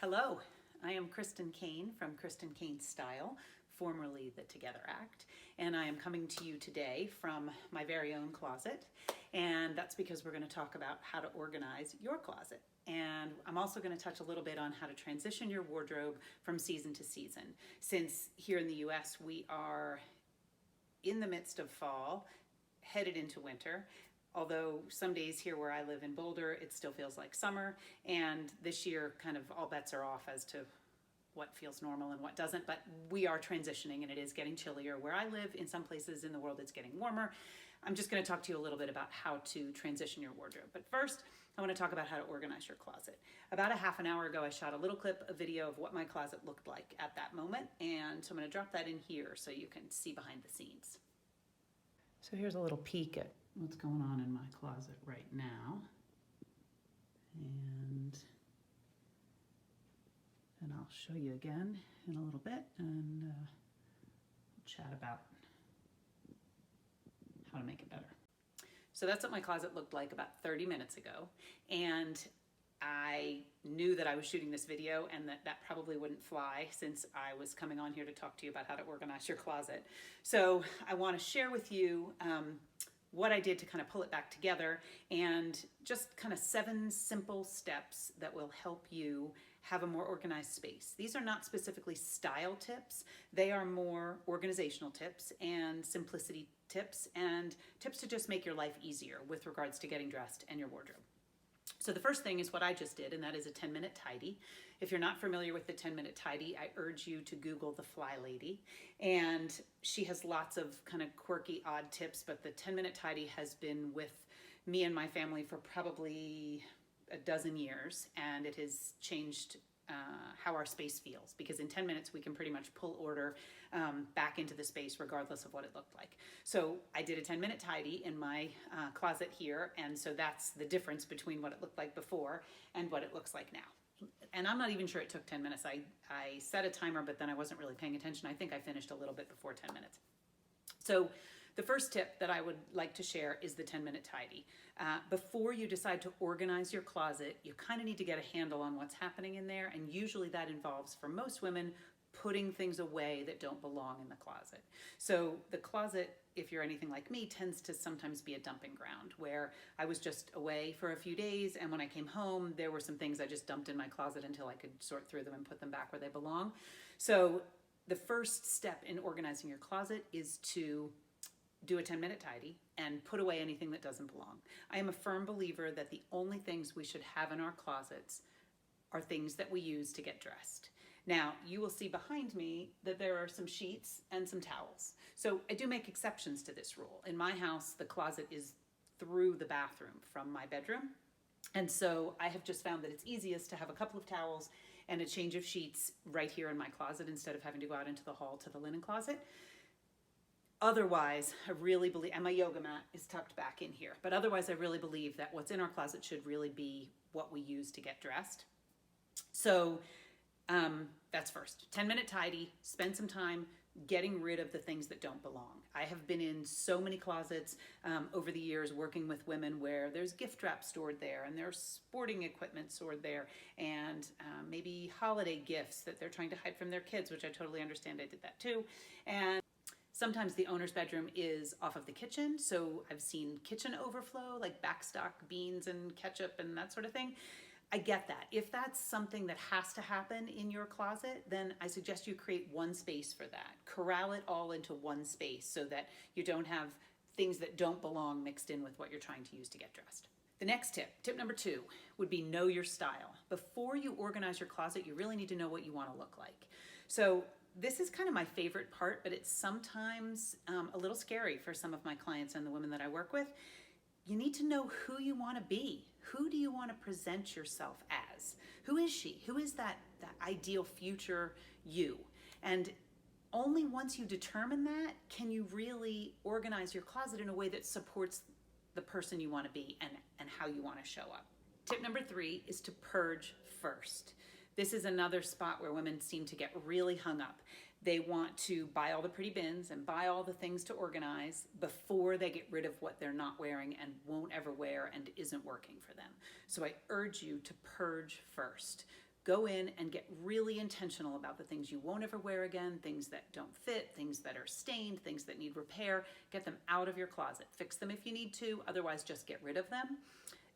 Hello, I am Kristen Kane from Kristen Kane Style, formerly the Together Act, and I am coming to you today from my very own closet, and that's because we're going to talk about how to organize your closet. And I'm also going to touch a little bit on how to transition your wardrobe from season to season. Since here in the US we are in the midst of fall, headed into winter, although some days here where I live in Boulder, it still feels like summer. And this year, kind of all bets are off as to what feels normal and what doesn't. But we are transitioning and it is getting chillier. Where I live, in some places in the world, it's getting warmer. I'm just going to talk to you a little bit about how to transition your wardrobe. But first, I want to talk about how to organize your closet. About a half an hour ago, I shot a little clip, a video of what my closet looked like at that moment. And so I'm going to drop that in here so you can see behind the scenes. So here's a little peek at what's going on in my closet right now. And I'll show you again in a little bit, and we'll chat about how to make it better. So that's what my closet looked like about 30 minutes ago. And I knew that I was shooting this video and that probably wouldn't fly since I was coming on here to talk to you about how to organize your closet. So I want to share with you what I did to kind of pull it back together, and just kind of 7 simple steps that will help you have a more organized space. These are not specifically style tips. They are more organizational tips and simplicity tips and tips to just make your life easier with regards to getting dressed and your wardrobe. So the first thing is what I just did, and that is a 10-minute tidy. If you're not familiar with the 10-minute tidy, I urge you to Google the Fly Lady. And she has lots of kind of quirky, odd tips, but the 10-minute tidy has been with me and my family for probably a dozen years, and it has changed how our space feels, because in 10 minutes we can pretty much pull order back into the space regardless of what it looked like. So I did a 10-minute tidy in my closet here, and so that's the difference between what it looked like before and what it looks like now. And I'm not even sure it took 10 minutes. I set a timer, but then I wasn't really paying attention. I think I finished a little bit before 10 minutes. So the first tip that I would like to share is the 10-minute tidy. Before you decide to organize your closet, you kind of need to get a handle on what's happening in there, and usually that involves, for most women, putting things away that don't belong in the closet. So the closet, if you're anything like me, tends to sometimes be a dumping ground where I was just away for a few days, and when I came home, there were some things I just dumped in my closet until I could sort through them and put them back where they belong. So the first step in organizing your closet is to do a 10-minute tidy and put away anything that doesn't belong. I am a firm believer that the only things we should have in our closets are things that we use to get dressed. Now, you will see behind me that there are some sheets and some towels. So I do make exceptions to this rule. In my house, the closet is through the bathroom from my bedroom. And so I have just found that it's easiest to have a couple of towels and a change of sheets right here in my closet instead of having to go out into the hall to the linen closet. Otherwise, I really believe, and my yoga mat is tucked back in here, but otherwise I really believe that what's in our closet should really be what we use to get dressed. So that's first. 10-minute tidy, spend some time getting rid of the things that don't belong. I have been in so many closets over the years working with women where there's gift wrap stored there, and there's sporting equipment stored there, and maybe holiday gifts that they're trying to hide from their kids, which I totally understand. I did that too. And sometimes the owner's bedroom is off of the kitchen, so I've seen kitchen overflow, like backstock beans and ketchup and that sort of thing. I get that. If that's something that has to happen in your closet, then I suggest you create one space for that. Corral it all into one space so that you don't have things that don't belong mixed in with what you're trying to use to get dressed. The next tip number 2, would be know your style. Before you organize your closet, you really need to know what you want to look like. So this is kind of my favorite part, but it's sometimes a little scary for some of my clients and the women that I work with. You need to know who you want to be. Who do you want to present yourself as? Who is she? Who is that ideal future you? And only once you determine that can you really organize your closet in a way that supports the person you want to be and how you want to show up. Tip number 3 is to purge first. This is another spot where women seem to get really hung up. They want to buy all the pretty bins and buy all the things to organize before they get rid of what they're not wearing and won't ever wear and isn't working for them. So I urge you to purge first. Go in and get really intentional about the things you won't ever wear again, things that don't fit, things that are stained, things that need repair. Get them out of your closet. Fix them if you need to, otherwise just get rid of them.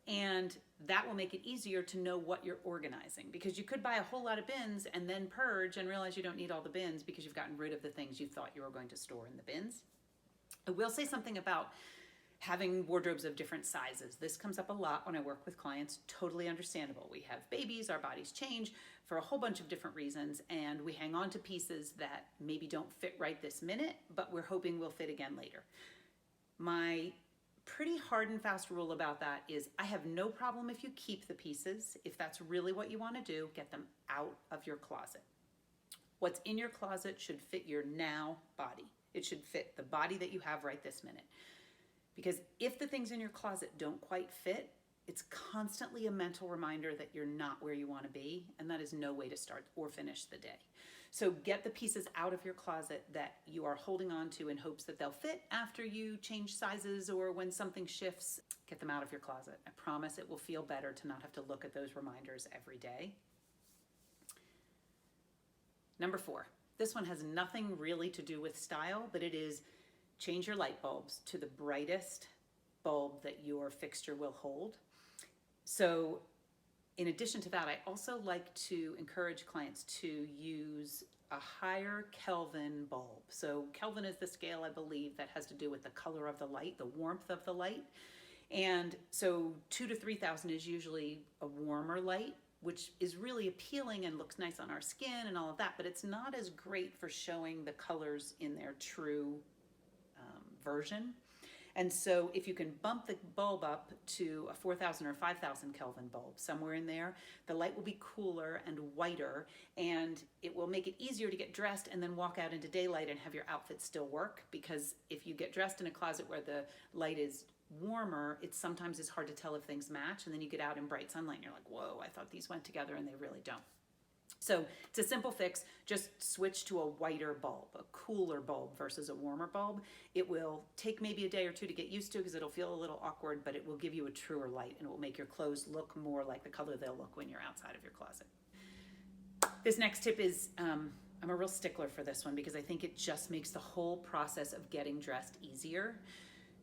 And that will make it easier to know what you're organizing, because you could buy a whole lot of bins and then purge and realize you don't need all the bins because you've gotten rid of the things you thought you were going to store in the bins. I will say something about having wardrobes of different sizes. This comes up a lot when I work with clients. Totally understandable. We have babies, our bodies change for a whole bunch of different reasons, and we hang on to pieces that maybe don't fit right this minute, but we're hoping will fit again later. My pretty hard and fast rule about that is I have no problem if you keep the pieces. If that's really what you want to do, get them out of your closet. What's in your closet should fit your now body. It should fit the body that you have right this minute. Because if the things in your closet don't quite fit, it's constantly a mental reminder that you're not where you want to be, and that is no way to start or finish the day. So get the pieces out of your closet that you are holding on to in hopes that they'll fit after you change sizes or when something shifts. Get them out of your closet. I promise it will feel better to not have to look at those reminders every day. Number 4. This one has nothing really to do with style, but it is change your light bulbs to the brightest bulb that your fixture will hold. So in addition to that, I also like to encourage clients to use a higher Kelvin bulb. So Kelvin is the scale, I believe, that has to do with the color of the light, the warmth of the light. And so 2,000 to 3,000 is usually a warmer light, which is really appealing and looks nice on our skin and all of that, but it's not as great for showing the colors in their true version. And so if you can bump the bulb up to a 4,000 or 5,000 Kelvin bulb, somewhere in there, the light will be cooler and whiter, and it will make it easier to get dressed and then walk out into daylight and have your outfit still work. Because if you get dressed in a closet where the light is warmer, it sometimes is hard to tell if things match, and then you get out in bright sunlight and you're like, whoa, I thought these went together, and they really don't. So it's a simple fix. Just switch to a whiter bulb, a cooler bulb versus a warmer bulb. It will take maybe a day or two to get used to because it'll feel a little awkward, but it will give you a truer light, and it will make your clothes look more like the color they'll look when you're outside of your closet. This next tip is, I'm a real stickler for this one because I think it just makes the whole process of getting dressed easier.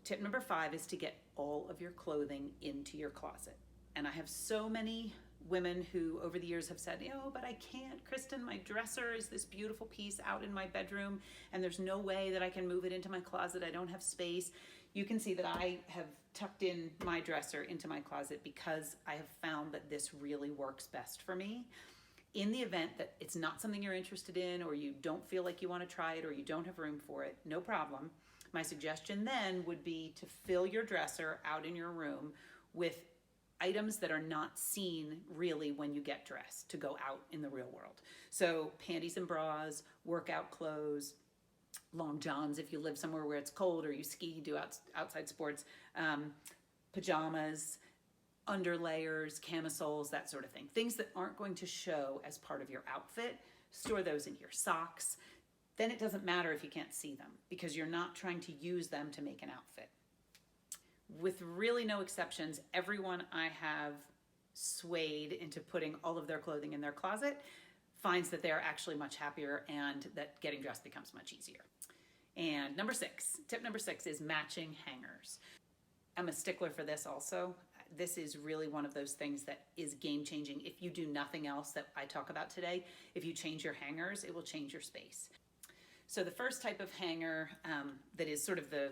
Tip number 5 is to get all of your clothing into your closet. And I have so many women who over the years have said, but I can't, Kristen, my dresser is this beautiful piece out in my bedroom and there's no way that I can move it into my closet. I don't have space. You can see that I have tucked in my dresser into my closet because I have found that this really works best for me. In the event that it's not something you're interested in, or you don't feel like you want to try it, or you don't have room for it, no problem. My suggestion then would be to fill your dresser out in your room with items that are not seen really when you get dressed to go out in the real world. So panties and bras, workout clothes, long johns if you live somewhere where it's cold or you ski, do outside sports, pajamas, underlayers, camisoles, that sort of thing. Things that aren't going to show as part of your outfit, store those in your socks. Then it doesn't matter if you can't see them because you're not trying to use them to make an outfit. With really no exceptions, everyone I have swayed into putting all of their clothing in their closet finds that they're actually much happier and that getting dressed becomes much easier. And tip number 6 is matching hangers. I'm a stickler for this also. This is really one of those things that is game-changing. If you do nothing else that I talk about today, if you change your hangers, it will change your space. So the first type of hanger that is sort of the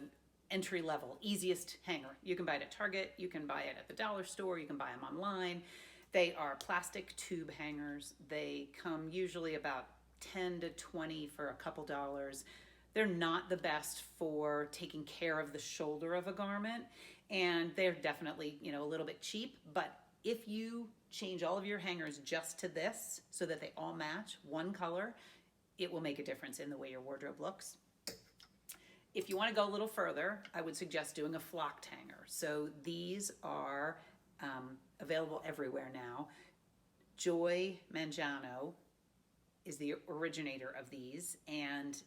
entry-level, easiest hanger. You can buy it at Target, you can buy it at the dollar store, you can buy them online. They are plastic tube hangers. They come usually about 10 to 20 for a couple dollars. They're not the best for taking care of the shoulder of a garment, and they're definitely, a little bit cheap, but if you change all of your hangers just to this so that they all match one color, it will make a difference in the way your wardrobe looks. If you want to go a little further, I would suggest doing a flocked hanger. So these are available everywhere now. Joy Mangiano is the originator of these, and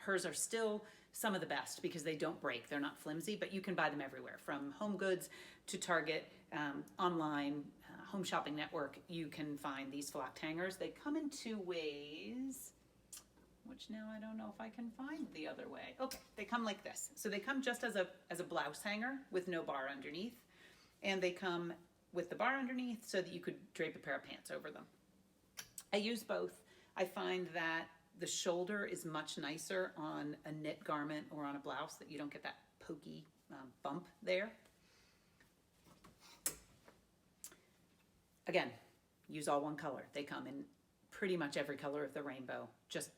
hers are still some of the best because they don't break. They're not flimsy, but you can buy them everywhere, from Home Goods to Target, online. Home Shopping Network, you can find these flocked hangers. They come in two ways, which now I don't know if I can find the other way. Okay, they come like this. So they come just as a blouse hanger with no bar underneath. And they come with the bar underneath so that you could drape a pair of pants over them. I use both. I find that the shoulder is much nicer on a knit garment or on a blouse, that you don't get that pokey bump there. Again, use all one color. They come in pretty much every color of the rainbow. Just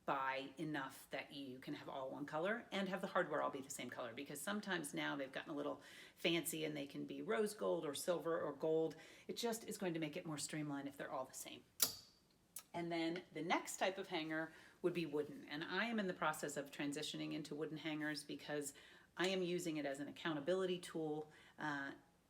buy enough that you can have all one color and have the hardware all be the same color, because sometimes now they've gotten a little fancy and they can be rose gold or silver or gold. It just is going to make it more streamlined if they're all the same. And then the next type of hanger would be wooden. And I am in the process of transitioning into wooden hangers because I am using it as an accountability tool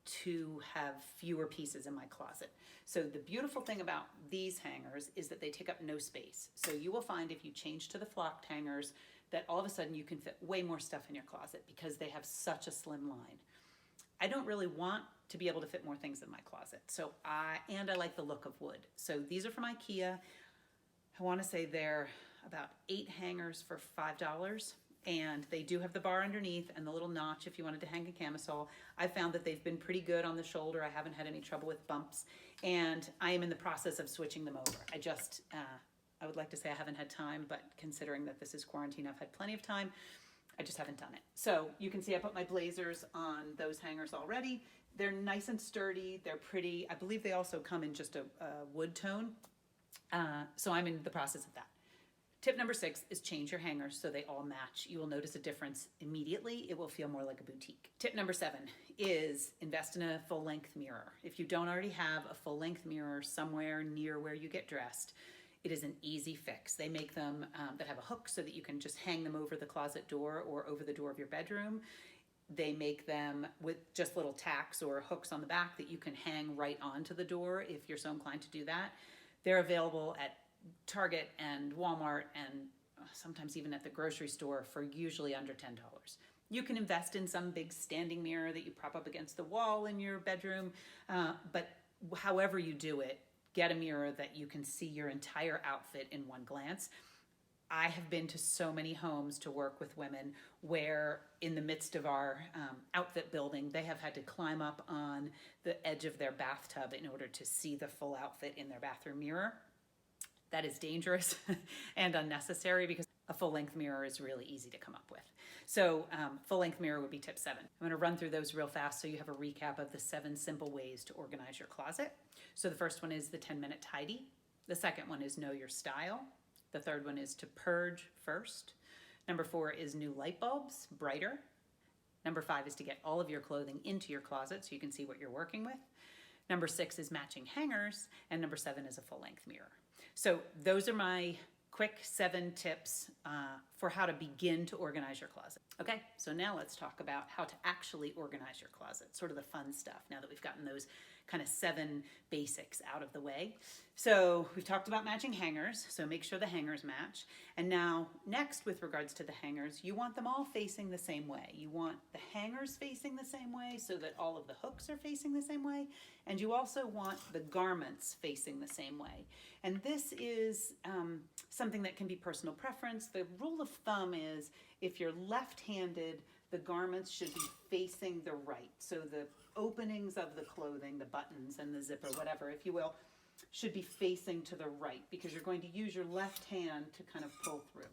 to have fewer pieces in my closet. So the beautiful thing about these hangers is that they take up no space. So you will find if you change to the flocked hangers that all of a sudden you can fit way more stuff in your closet because they have such a slim line. I don't really want to be able to fit more things in my closet. So I like the look of wood. So these are from IKEA. I want to say they're about 8 hangers for $5. And they do have the bar underneath and the little notch if you wanted to hang a camisole. I found that they've been pretty good on the shoulder. I haven't had any trouble with bumps. And I am in the process of switching them over. I would like to say I haven't had time, but considering that this is quarantine, I've had plenty of time. I just haven't done it. So you can see I put my blazers on those hangers already. They're nice and sturdy. They're pretty. I believe they also come in just a wood tone. So I'm in the process of that. Tip number 6 is change your hangers so they all match. You will notice a difference immediately. It will feel more like a boutique. Tip number 7 is invest in a full-length mirror. If you don't already have a full-length mirror somewhere near where you get dressed, it is an easy fix. They make them that have a hook so that you can just hang them over the closet door or over the door of your bedroom. They make them with just little tacks or hooks on the back that you can hang right onto the door if you're so inclined to do that. They're available at Target and Walmart and sometimes even at the grocery store for usually under $10. You can invest in some big standing mirror that you prop up against the wall in your bedroom, but however you do it, get a mirror that you can see your entire outfit in one glance. I have been to so many homes to work with women where in the midst of our outfit building, they have had to climb up on the edge of their bathtub in order to see the full outfit in their bathroom mirror. That is dangerous and unnecessary because a full-length mirror is really easy to come up with. So full-length mirror would be tip 7. I'm going to run through those real fast so you have a recap of the 7 simple ways to organize your closet. So the first one is the 10-minute tidy. The second one is know your style. The third one is to purge first. Number 4 is new light bulbs, brighter. Number 5 is to get all of your clothing into your closet so you can see what you're working with. Number 6 is matching hangers. And number 7 is a full-length mirror. So those are my quick 7 tips for how to begin to organize your closet. Okay, so now let's talk about how to actually organize your closet, sort of the fun stuff, now that we've gotten those kind of 7 basics out of the way. So we've talked about matching hangers, so make sure the hangers match. And now next, with regards to the hangers, you want them all facing the same way. You want the hangers facing the same way so that all of the hooks are facing the same way. And you also want the garments facing the same way. And this is something that can be personal preference. The rule of thumb is if you're left-handed, the garments should be facing the right. So the openings of the clothing, the buttons and the zipper, whatever, if you will, should be facing to the right because you're going to use your left hand to kind of pull through.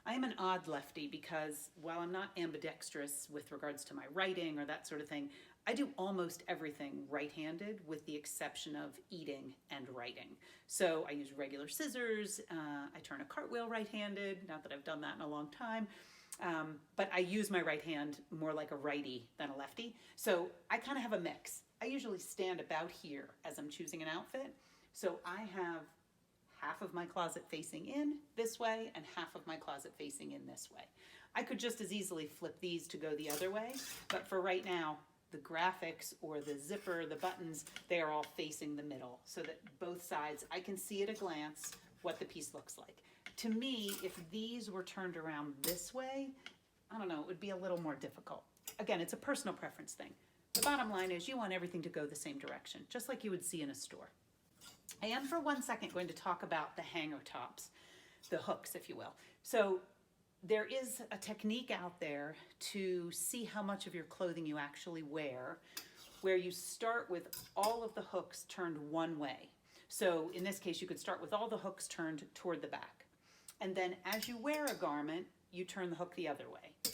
I am an odd lefty because while I'm not ambidextrous with regards to my writing or that sort of thing, I do almost everything right-handed with the exception of eating and writing. So I use regular scissors, I turn a cartwheel right-handed, not that I've done that in a long time, but I use my right hand more like a righty than a lefty. So I kind of have a mix. I usually stand about here as I'm choosing an outfit. So I have half of my closet facing in this way and half of my closet facing in this way. I could just as easily flip these to go the other way, but for right now, the graphics or the zipper, the buttons, they are all facing the middle so that both sides, I can see at a glance what the piece looks like. To me, if these were turned around this way, I don't know, it would be a little more difficult. Again, it's a personal preference thing. The bottom line is you want everything to go the same direction, just like you would see in a store. I am for 1 second going to talk about the hanger tops, the hooks, if you will. So there is a technique out there to see how much of your clothing you actually wear, where you start with all of the hooks turned one way. So in this case, you could start with all the hooks turned toward the back. And then as you wear a garment, you turn the hook the other way.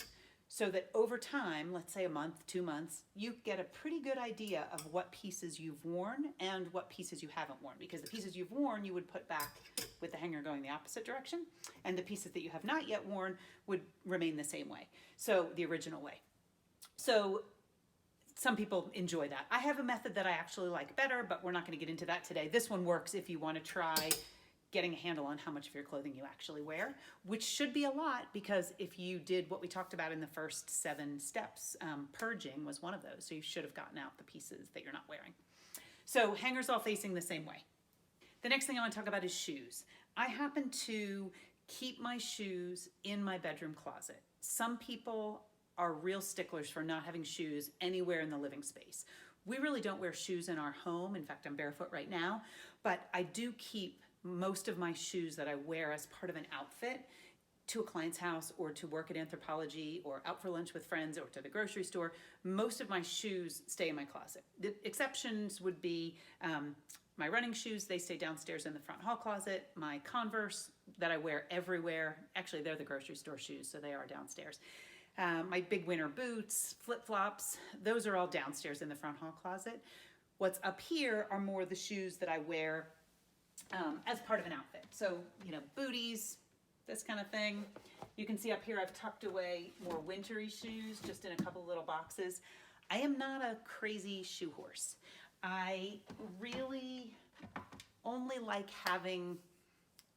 So that over time, let's say a month, 2 months, you get a pretty good idea of what pieces you've worn and what pieces you haven't worn. Because the pieces you've worn, you would put back with the hanger going the opposite direction. And the pieces that you have not yet worn would remain the same way. So the original way. So some people enjoy that. I have a method that I actually like better, but we're not going to get into that today. This one works if you want to try getting a handle on how much of your clothing you actually wear, which should be a lot, because if you did what we talked about in the first 7 steps, purging was one of those. So you should have gotten out the pieces that you're not wearing. So hangers all facing the same way. The next thing I want to talk about is shoes. I happen to keep my shoes in my bedroom closet. Some people are real sticklers for not having shoes anywhere in the living space. We really don't wear shoes in our home. In fact, I'm barefoot right now, but I do keep most of my shoes that I wear as part of an outfit to a client's house or to work at Anthropologie or out for lunch with friends or to the grocery store. Most of my shoes stay in my closet. The exceptions would be my running shoes. They stay downstairs in the front hall closet. My Converse that I wear everywhere. Actually, they're the grocery store shoes, so they are downstairs. My big winter boots, flip-flops, those are all downstairs in the front hall closet. What's up here are more the shoes that I wear as part of an outfit. So, you know, booties, this kind of thing. You can see up here I've tucked away more wintry shoes just in a couple little boxes. I am not a crazy shoe horse. I really only like having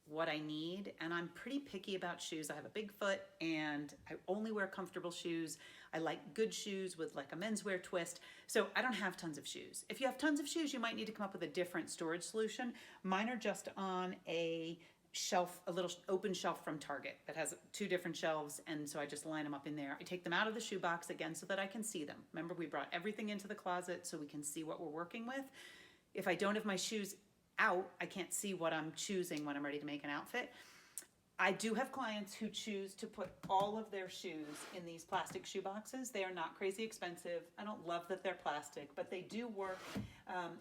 what I need, and I'm pretty picky about shoes. I have a big foot and I only wear comfortable shoes. I like good shoes with like a menswear twist. So I don't have tons of shoes. If you have tons of shoes, you might need to come up with a different storage solution. Mine are just on a shelf, a little open shelf from Target that has 2 different shelves, and so I just line them up in there. I take them out of the shoe box again so that I can see them. Remember, we brought everything into the closet so we can see what we're working with. If I don't have my shoes out, I can't see what I'm choosing when I'm ready to make an outfit. I do have clients who choose to put all of their shoes in these plastic shoe boxes. They are not crazy expensive. I don't love that they're plastic, but they do work,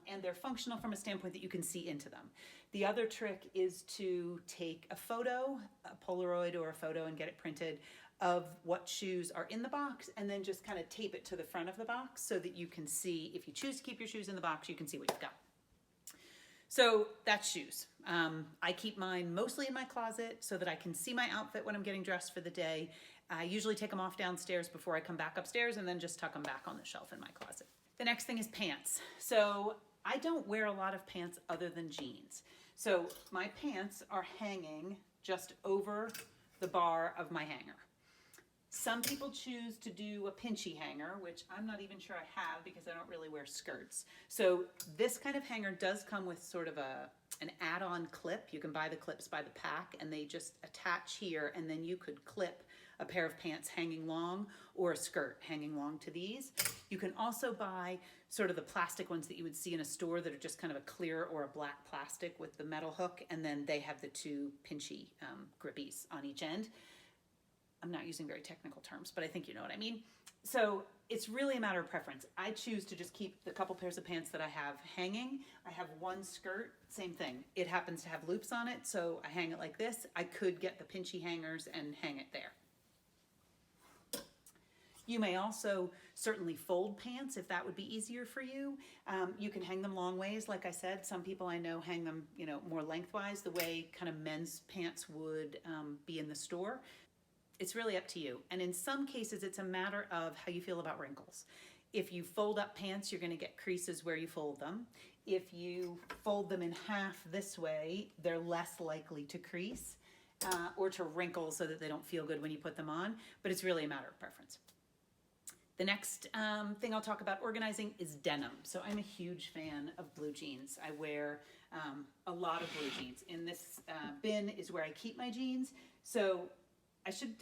and they're functional from a standpoint that you can see into them. The other trick is to take a photo, a Polaroid or a photo, and get it printed of what shoes are in the box, and then just kind of tape it to the front of the box so that you can see, if you choose to keep your shoes in the box, you can see what you've got. So that's shoes. I keep mine mostly in my closet so that I can see my outfit when I'm getting dressed for the day. I usually take them off downstairs before I come back upstairs and then just tuck them back on the shelf in my closet. The next thing is pants. So I don't wear a lot of pants other than jeans. So my pants are hanging just over the bar of my hanger. Some people choose to do a pinchy hanger, which I'm not even sure I have because I don't really wear skirts. So this kind of hanger does come with sort of an add-on clip. You can buy the clips by the pack and they just attach here, and then you could clip a pair of pants hanging long or a skirt hanging long to these. You can also buy sort of the plastic ones that you would see in a store that are just kind of a clear or a black plastic with the metal hook, and then they have the 2 pinchy grippies on each end. I'm not using very technical terms, but I think you know what I mean. So it's really a matter of preference. I choose to just keep the couple pairs of pants that I have hanging. I have one skirt, same thing. It happens to have loops on it, so I hang it like this. I could get the pinchy hangers and hang it there. You may also certainly fold pants if that would be easier for you. You can hang them long ways. Like I said, some people I know hang them, you know, more lengthwise, the way kind of men's pants would be in the store. It's really up to you. And in some cases, it's a matter of how you feel about wrinkles. If you fold up pants, you're going to get creases where you fold them. If you fold them in half this way, they're less likely to crease or to wrinkle so that they don't feel good when you put them on. But it's really a matter of preference. The next thing I'll talk about organizing is denim. So I'm a huge fan of blue jeans. I wear a lot of blue jeans. In this bin is where I keep my jeans. So I should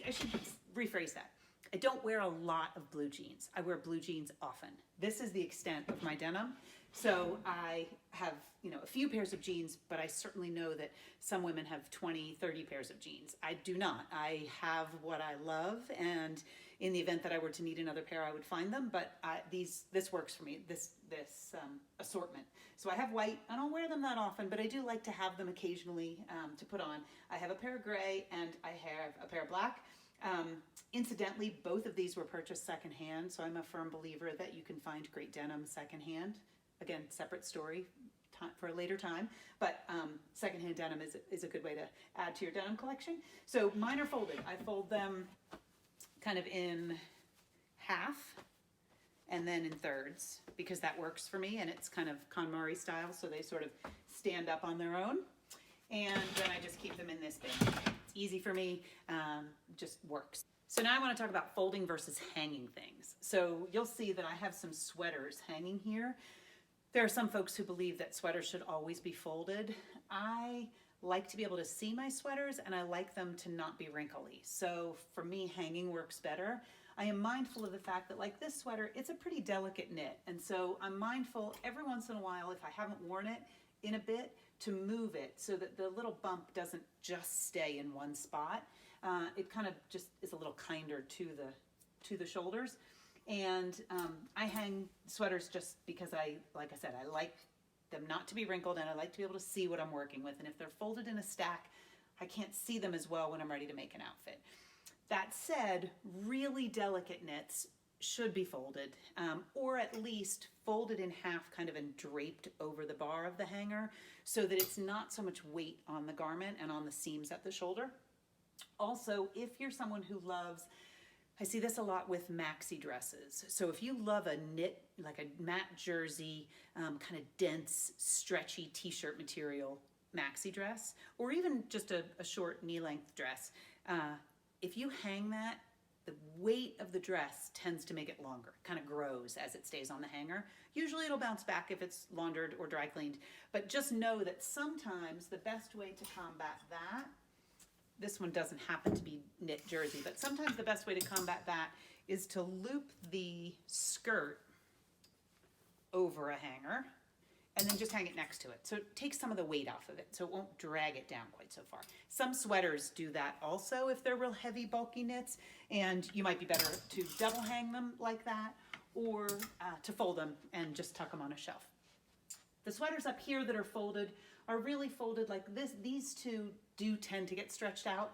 rephrase that. I don't wear a lot of blue jeans. I wear blue jeans often. This is the extent of my denim. So I have, a few pairs of jeans, but I certainly know that some women have 20, 30 pairs of jeans. I do not. I have what I love, and in the event that I were to need another pair, I would find them, but this works for me, this assortment. So I have white. I don't wear them that often, but I do like to have them occasionally to put on. I have a pair of gray and I have a pair of black. Incidentally, both of these were purchased secondhand, so I'm a firm believer that you can find great denim secondhand. Again, separate story for a later time, but secondhand denim is a good way to add to your denim collection. So mine are folded. I fold them kind of in half and then in thirds because that works for me, and it's kind of KonMari style, so they sort of stand up on their own. And then I just keep them in this bin. It's easy for me, just works. So now I want to talk about folding versus hanging things. So you'll see that I have some sweaters hanging here. There are some folks who believe that sweaters should always be folded. I like to be able to see my sweaters, and I like them to not be wrinkly. So for me, hanging works better. I am mindful of the fact that, like this sweater, it's a pretty delicate knit. And so I'm mindful every once in a while, if I haven't worn it in a bit, to move it so that the little bump doesn't just stay in one spot. It kind of just is a little kinder to the shoulders. And I hang sweaters just because like I said, I like them not to be wrinkled, and I like to be able to see what I'm working with. And if they're folded in a stack, I can't see them as well when I'm ready to make an outfit. That said, really delicate knits should be folded, or at least folded in half kind of and draped over the bar of the hanger so that it's not so much weight on the garment and on the seams at the shoulder. Also, if you're someone who loves, I see this a lot with maxi dresses. So if you love a knit, like a matte jersey, kind of dense, stretchy t-shirt material maxi dress, or even just a short knee-length dress, if you hang that, the weight of the dress tends to make it longer, kind of grows as it stays on the hanger. Usually it'll bounce back if it's laundered or dry cleaned, but just know that sometimes the best way to combat that, this one doesn't happen to be knit jersey, but sometimes the best way to combat that is to loop the skirt over a hanger and then just hang it next to it. So it takes some of the weight off of it, so it won't drag it down quite so far. Some sweaters do that also if they're real heavy, bulky knits, and you might be better to double hang them like that or to fold them and just tuck them on a shelf. The sweaters up here that are folded are really folded like this. These two do tend to get stretched out,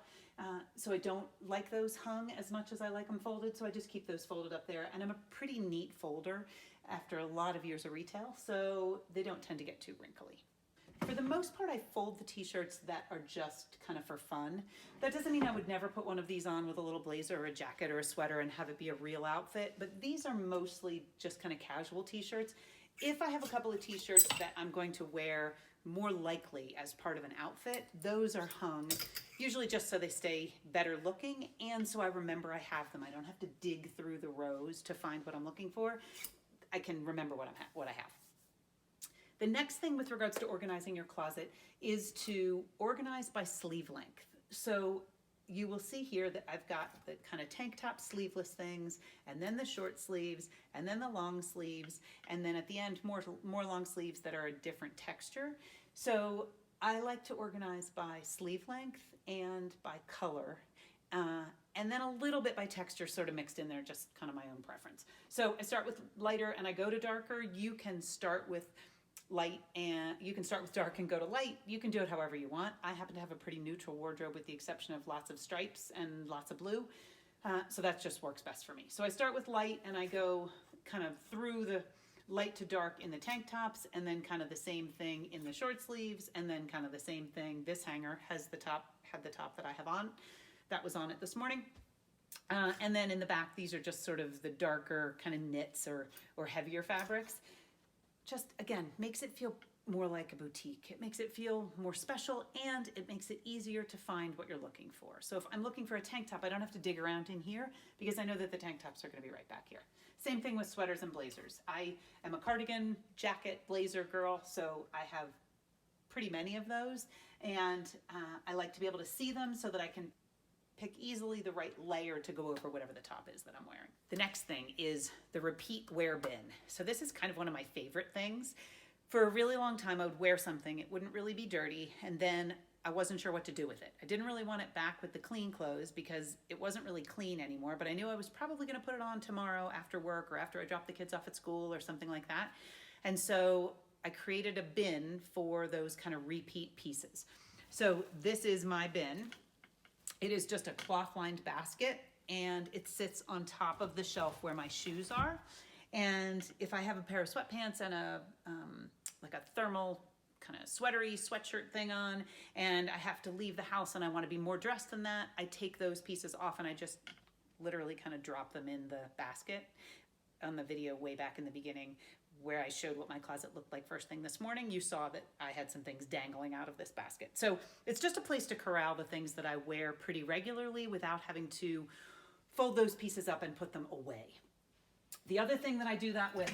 so I don't like those hung as much as I like them folded, so I just keep those folded up there. And I'm a pretty neat folder after a lot of years of retail, so they don't tend to get too wrinkly. For the most part, I fold the t-shirts that are just kind of for fun. That doesn't mean I would never put one of these on with a little blazer or a jacket or a sweater and have it be a real outfit, but these are mostly just kind of casual t-shirts. If I have a couple of t-shirts that I'm going to wear more likely as part of an outfit, those are hung, usually just so they stay better looking and so I remember I have them. I don't have to dig through the rows to find what I'm looking for. I can remember what I have. The next thing with regards to organizing your closet is to organize by sleeve length. So you will see here that I've got the kind of tank top sleeveless things, and then the short sleeves, and then the long sleeves, and then at the end more long sleeves that are a different texture. So I like to organize by sleeve length and by color, and then a little bit by texture sort of mixed in there, just kind of my own preference. So I start with lighter and I go to darker. You can start with light and you can start with dark and go to light. You can do it however you want. I happen to have a pretty neutral wardrobe with the exception of lots of stripes and lots of blue. So that just works best for me. So I start with light and I go kind of through the light to dark in the tank tops, and then kind of the same thing in the short sleeves, and then kind of the same thing. This hanger had the top that I have on. That was on it this morning. And then in the back, these are just sort of the darker kind of knits or heavier fabrics. Just, again, makes it feel more like a boutique. It makes it feel more special, and it makes it easier to find what you're looking for. So if I'm looking for a tank top, I don't have to dig around in here because I know that the tank tops are going to be right back here. Same thing with sweaters and blazers. I am a cardigan, jacket, blazer girl, so I have pretty many of those, and I like to be able to see them so that I can pick easily the right layer to go over whatever the top is that I'm wearing. The next thing is the repeat wear bin. So this is kind of one of my favorite things. For a really long time, I would wear something, it wouldn't really be dirty, and then I wasn't sure what to do with it. I didn't really want it back with the clean clothes because it wasn't really clean anymore, but I knew I was probably gonna put it on tomorrow after work or after I dropped the kids off at school or something like that. And so I created a bin for those kind of repeat pieces. So this is my bin. It is just a cloth-lined basket, and it sits on top of the shelf where my shoes are. And if I have a pair of sweatpants and like a thermal kind of sweatery sweatshirt thing on, and I have to leave the house and I want to be more dressed than that, I take those pieces off and I just literally kind of drop them in the basket. On the video way back in the beginning where I showed what my closet looked like first thing this morning, you saw that I had some things dangling out of this basket. So it's just a place to corral the things that I wear pretty regularly without having to fold those pieces up and put them away. The other thing that I do that with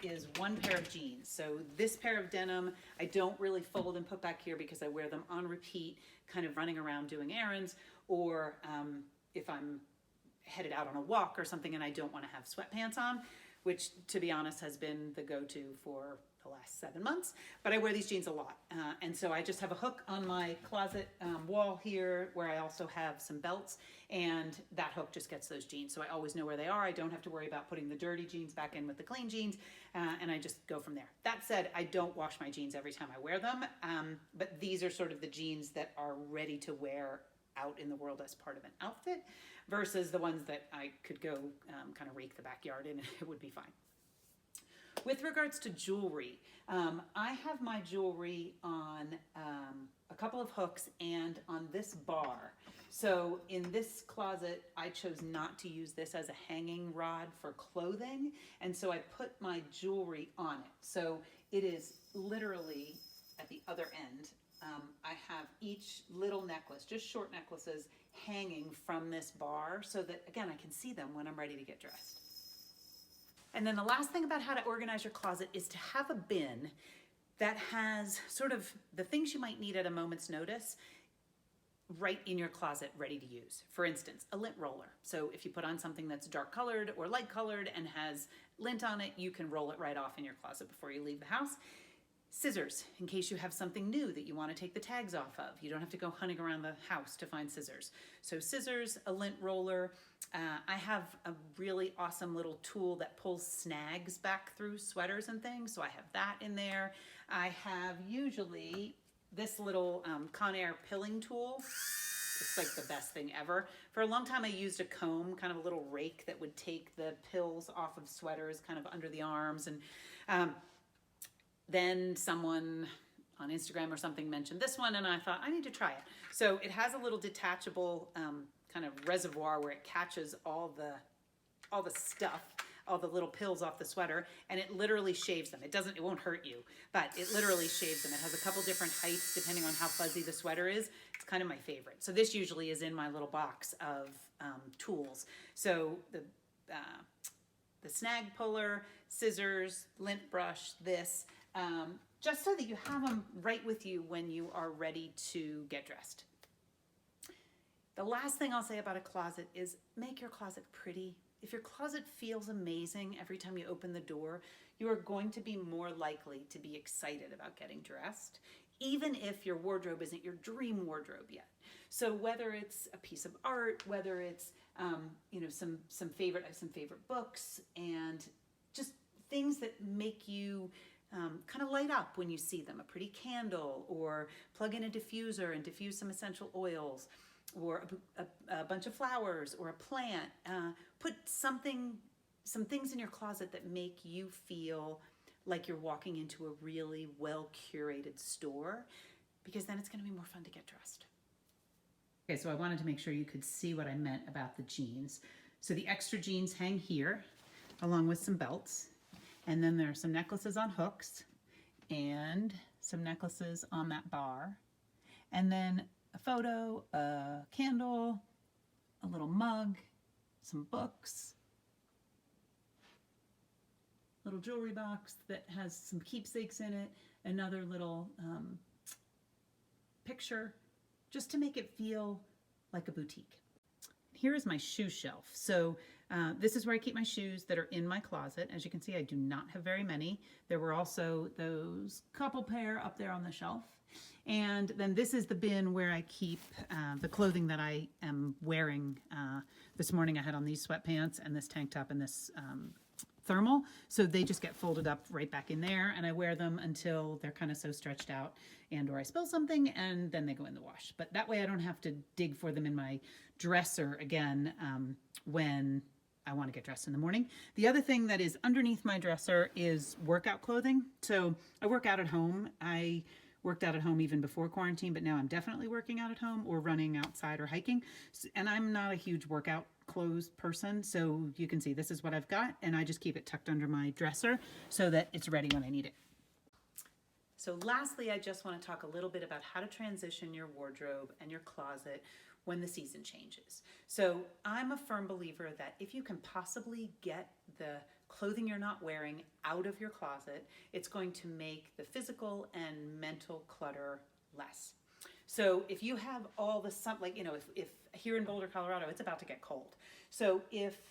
is one pair of jeans. So this pair of denim, I don't really fold and put back here because I wear them on repeat, kind of running around doing errands, or if I'm headed out on a walk or something and I don't want to have sweatpants on, which to be honest has been the go-to for the last 7 months, but I wear these jeans a lot. And so I just have a hook on my closet wall here where I also have some belts, and that hook just gets those jeans. So I always know where they are. I don't have to worry about putting the dirty jeans back in with the clean jeans, and I just go from there. That said, I don't wash my jeans every time I wear them, but these are sort of the jeans that are ready to wear out in the world as part of an outfit versus the ones that I could go kind of rake the backyard in and it would be fine. With regards to jewelry, I have my jewelry on a couple of hooks and on this bar. So in this closet, I chose not to use this as a hanging rod for clothing, and so I put my jewelry on it. So it is literally at the other end. I have each little necklace, just short necklaces, hanging from this bar so that, again, I can see them when I'm ready to get dressed. And then the last thing about how to organize your closet is to have a bin that has sort of the things you might need at a moment's notice right in your closet ready to use. For instance, a lint roller. So if you put on something that's dark colored or light colored and has lint on it, you can roll it right off in your closet before you leave the house. Scissors, in case you have something new that you want to take the tags off of. You don't have to go hunting around the house to find scissors. So scissors, a lint roller. I have a really awesome little tool that pulls snags back through sweaters and things, so I have that in there. I have usually this little Conair pilling tool. It's like the best thing ever. For a long time I used a comb, kind of a little rake that would take the pills off of sweaters kind of under the arms, and then someone on Instagram or something mentioned this one and I thought I need to try it. So it has a little detachable kind of reservoir where it catches all the stuff, all the little pills off the sweater, and it literally shaves them. It won't hurt you, but it literally shaves them. It has a couple different heights depending on how fuzzy the sweater is. It's kind of my favorite. So this usually is in my little box of tools. So the snag puller, scissors, lint brush, this, just so that you have them right with you when you are ready to get dressed. The last thing I'll say about a closet is make your closet pretty. If your closet feels amazing every time you open the door, you are going to be more likely to be excited about getting dressed, even if your wardrobe isn't your dream wardrobe yet. So whether it's a piece of art, whether it's some favorite books, and just things that make you kind of light up when you see them, a pretty candle, or plug in a diffuser and diffuse some essential oils, or a bunch of flowers, or a plant. Put some things in your closet that make you feel like you're walking into a really well-curated store, because then it's going to be more fun to get dressed. Okay, so I wanted to make sure you could see what I meant about the jeans. So the extra jeans hang here, along with some belts. And then there are some necklaces on hooks, and some necklaces on that bar. And then a photo, a candle, a little mug, some books, little jewelry box that has some keepsakes in it, another little picture, just to make it feel like a boutique. here is my shoe shelf. So this is where I keep my shoes that are in my closet. As you can see, I do not have very many. There were also those couple pair up there on the shelf. And then this is the bin where I keep the clothing that I am wearing. This morning I had on these sweatpants and this tank top and this thermal. So they just get folded up right back in there, and I wear them until they're kind of so stretched out and or I spill something, and then they go in the wash. But that way I don't have to dig for them in my dresser again when I want to get dressed in the morning. The other thing that is underneath my dresser is workout clothing. So I work out at home. I worked out at home even before quarantine, but now I'm definitely working out at home or running outside or hiking. And I'm not a huge workout clothes person, so you can see this is what I've got, and I just keep it tucked under my dresser so that it's ready when I need it. So lastly, I just want to talk a little bit about how to transition your wardrobe and your closet when the season changes. So I'm a firm believer that if you can possibly get the clothing you're not wearing out of your closet, it's going to make the physical and mental clutter less. So if you have all the if here in Boulder, Colorado, it's about to get cold. So if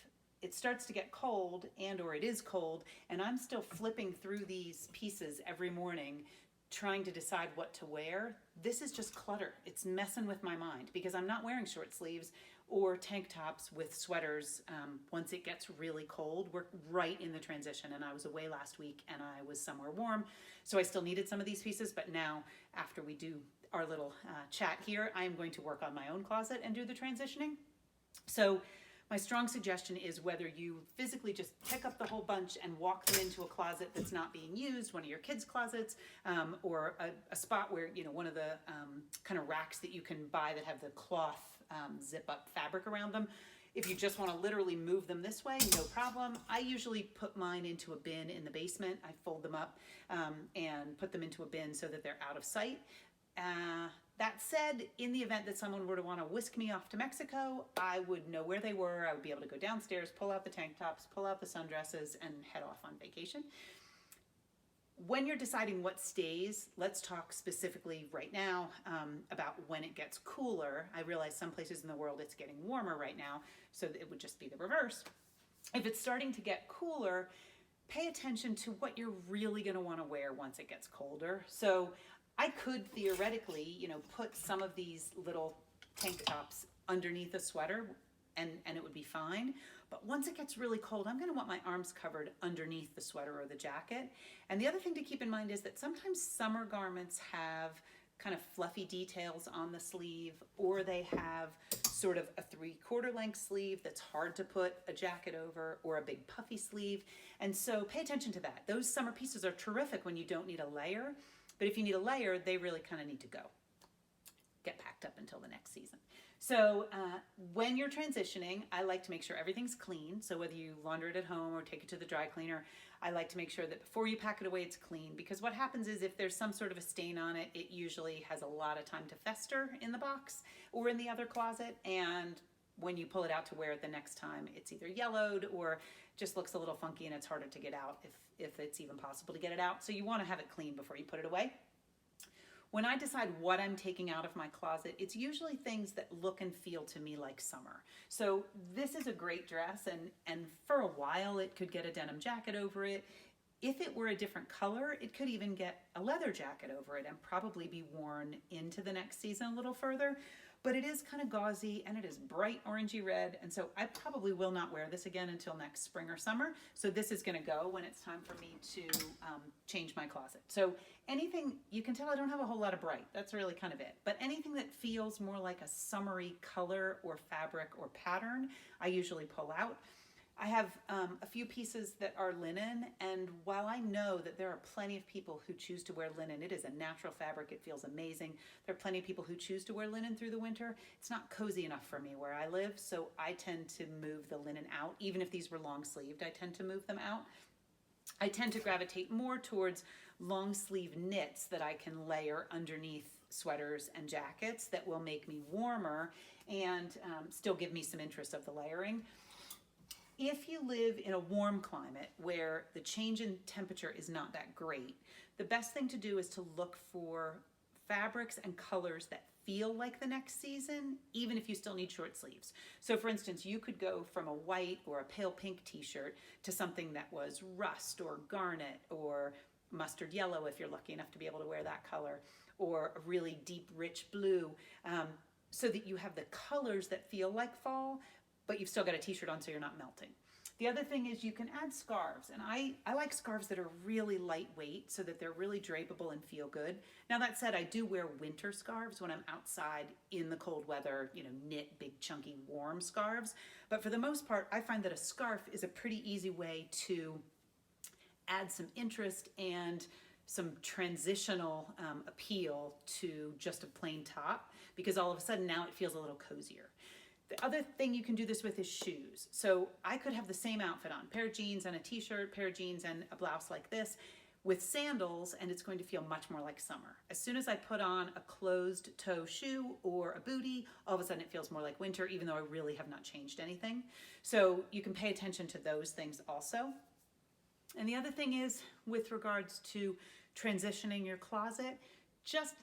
it starts to get cold and or it is cold and I'm still flipping through these pieces every morning trying to decide what to wear, this is just clutter. It's messing with my mind because I'm not wearing short sleeves or tank tops with sweaters once it gets really cold. We're right in the transition, and I was away last week and I was somewhere warm, so I still needed some of these pieces, but now after we do our little chat here, I am going to work on my own closet and do the transitioning. So my strong suggestion is whether you physically just pick up the whole bunch and walk them into a closet that's not being used, one of your kids' closets, or a spot where, one of the kind of racks that you can buy that have the cloth zip-up fabric around them. If you just want to literally move them this way, no problem. I usually put mine into a bin in the basement. I fold them up and put them into a bin so that they're out of sight. That said, in the event that someone were to want to whisk me off to Mexico, I would know where they were. I would be able to go downstairs, pull out the tank tops, pull out the sundresses, and head off on vacation. When you're deciding what stays, let's talk specifically right now about when it gets cooler. I realize some places in the world it's getting warmer right now, so it would just be the reverse. If it's starting to get cooler, pay attention to what you're really going to want to wear once it gets colder. So I could theoretically, put some of these little tank tops underneath a sweater and it would be fine. But once it gets really cold, I'm going to want my arms covered underneath the sweater or the jacket. And the other thing to keep in mind is that sometimes summer garments have kind of fluffy details on the sleeve, or they have sort of a 3/4 length sleeve that's hard to put a jacket over, or a big puffy sleeve. And so pay attention to that. Those summer pieces are terrific when you don't need a layer. But if you need a layer, they really kind of need to go. Get packed up until the next season. So when you're transitioning, I like to make sure everything's clean. So whether you launder it at home or take it to the dry cleaner, I like to make sure that before you pack it away, it's clean. Because what happens is if there's some sort of a stain on it, it usually has a lot of time to fester in the box or in the other closet. And when you pull it out to wear it the next time, it's either yellowed or just looks a little funky and it's harder to get out if it's even possible to get it out. So you want to have it clean before you put it away. When I decide what I'm taking out of my closet, it's usually things that look and feel to me like summer. So this is a great dress, and for a while it could get a denim jacket over it. If it were a different color, it could even get a leather jacket over it and probably be worn into the next season a little further. But it is kind of gauzy and it is bright orangey red, and so I probably will not wear this again until next spring or summer. So this is going to go when it's time for me to change my closet. So anything, you can tell I don't have a whole lot of bright. That's really kind of it. But anything that feels more like a summery color or fabric or pattern, I usually pull out. I have a few pieces that are linen, and while I know that there are plenty of people who choose to wear linen, it is a natural fabric, it feels amazing. There are plenty of people who choose to wear linen through the winter. It's not cozy enough for me where I live, so I tend to move the linen out. Even if these were long sleeved, I tend to move them out. I tend to gravitate more towards long sleeve knits that I can layer underneath sweaters and jackets that will make me warmer and still give me some interest of the layering. If you live in a warm climate where the change in temperature is not that great, the best thing to do is to look for fabrics and colors that feel like the next season, even if you still need short sleeves. So for instance, you could go from a white or a pale pink t-shirt to something that was rust or garnet or mustard yellow if you're lucky enough to be able to wear that color, or a really deep rich blue, so that you have the colors that feel like fall, but you've still got a t-shirt on so you're not melting. The other thing is you can add scarves, and I like scarves that are really lightweight so that they're really drapable and feel good. Now that said, I do wear winter scarves when I'm outside in the cold weather, knit big chunky warm scarves. But for the most part, I find that a scarf is a pretty easy way to add some interest and some transitional appeal to just a plain top, because all of a sudden now it feels a little cozier. The other thing you can do this with is shoes. So I could have the same outfit on, pair of jeans and a t-shirt, pair of jeans and a blouse like this, with sandals, and it's going to feel much more like summer. As soon as I put on a closed toe shoe or a bootie, all of a sudden it feels more like winter, even though I really have not changed anything. So you can pay attention to those things also. And the other thing is, with regards to transitioning your closet, just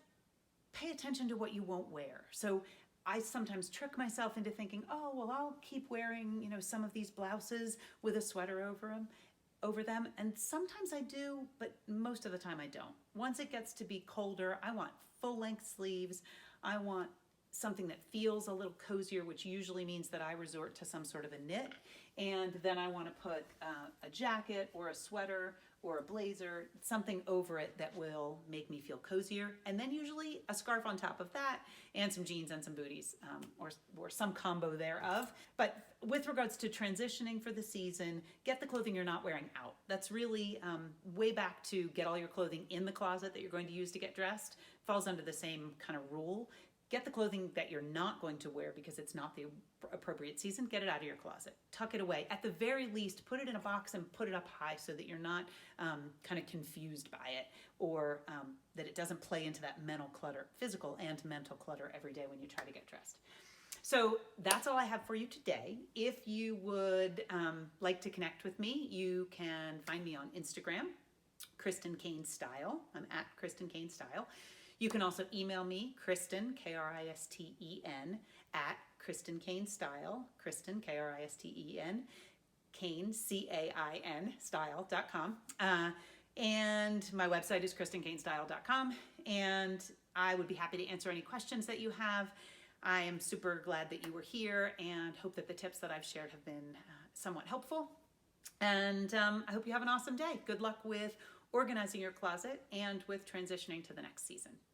pay attention to what you won't wear. So I sometimes trick myself into thinking, oh, well, I'll keep wearing, some of these blouses with a sweater over them. And sometimes I do, but most of the time I don't. Once it gets to be colder, I want full length sleeves. I want something that feels a little cozier, which usually means that I resort to some sort of a knit. And then I want to put a jacket or a sweater or a blazer, something over it that will make me feel cozier. And then usually a scarf on top of that and some jeans and some booties, or some combo thereof. But with regards to transitioning for the season, get the clothing you're not wearing out. That's really way back to get all your clothing in the closet that you're going to use to get dressed. Falls under the same kind of rule. Get the clothing that you're not going to wear because it's not the appropriate season. Get it out of your closet. Tuck it away. At the very least, put it in a box and put it up high so that you're not kind of confused by it, or that it doesn't play into that mental clutter, physical and mental clutter every day when you try to get dressed. So that's all I have for you today. If you would like to connect with me, you can find me on Instagram, Kristen Kane Style. I'm at Kristen Kane Style. You can also email me, Kristen, Kristen, at Kristen Kane Style, Kristen, Kristen, Kane, Cain, style.com. And my website is KristenKaneStyle.com. And I would be happy to answer any questions that you have. I am super glad that you were here and hope that the tips that I've shared have been somewhat helpful. And I hope you have an awesome day. Good luck with organizing your closet and with transitioning to the next season.